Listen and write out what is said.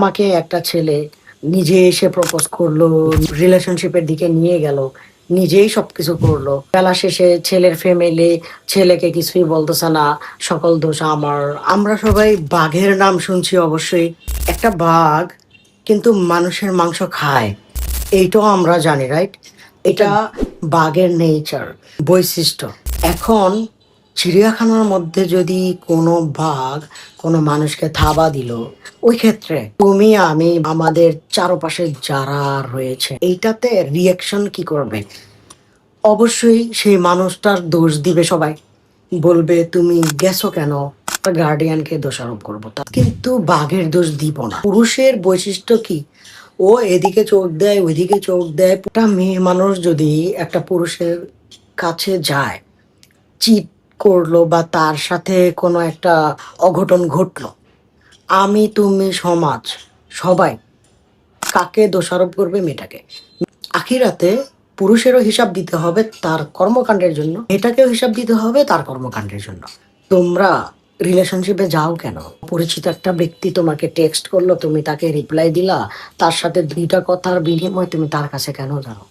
আমাকে একটা ছেলে নিজে এসে প্রপোজ করলো, রিলেশনশিপের দিকে নিয়ে গেল, নিজেই সবকিছু করলো। বেলা শেষে ছেলের ফ্যামিলি ছেলেকে কিছুই বলতেছে না, সকল দোষ আমার। আমরা সবাই বাঘের নাম শুনছি অবশ্যই, একটা বাঘ কিন্তু মানুষের মাংস খায়, এইটাও আমরা জানি, রাইট? এটা বাঘের নেচার, বৈশিষ্ট্য। এখন চিড়িয়াখানার মধ্যে যদি কোনো বাঘ কোনো মানুষকে থাবা দিল, ওই ক্ষেত্রে তুমি আমি আমাদের চারপাশে যারা রয়েছে এইটাতে রিয়াকশন কি করবে? অবশ্যই সেই মানুষটার দোষ দিবে সবাই, বলবে তুমি গেছো কেন, গার্ডিয়ানকে দোষারোপ করবো। কিন্তু বাঘের দোষ দিব না। পুরুষের বৈশিষ্ট্য কি? ও এদিকে চোখ দেয়, ওইদিকে চোখ দেয়। একটা মেয়ে মানুষ যদি একটা পুরুষের কাছে যায়, চিট করলো বা তার সাথে কোনো একটা অঘটন ঘটলো, আমি তুমি সমাজ সবাই কাকে দোষারোপ করবে? মেয়েটাকে। আখিরাতে পুরুষেরও হিসাব দিতে হবে তার কর্মকাণ্ডের জন্য, মেয়েটাকেও হিসাব দিতে হবে তার কর্মকাণ্ডের জন্য। তোমরা রিলেশনশিপে যাও কেন? পরিচিত একটা ব্যক্তি তোমাকে টেক্সট করলো, তুমি তাকে রিপ্লাই দিলা, তার সাথে দুইটা কথার বিনিময়ে তুমি তার কাছে কেন যাও?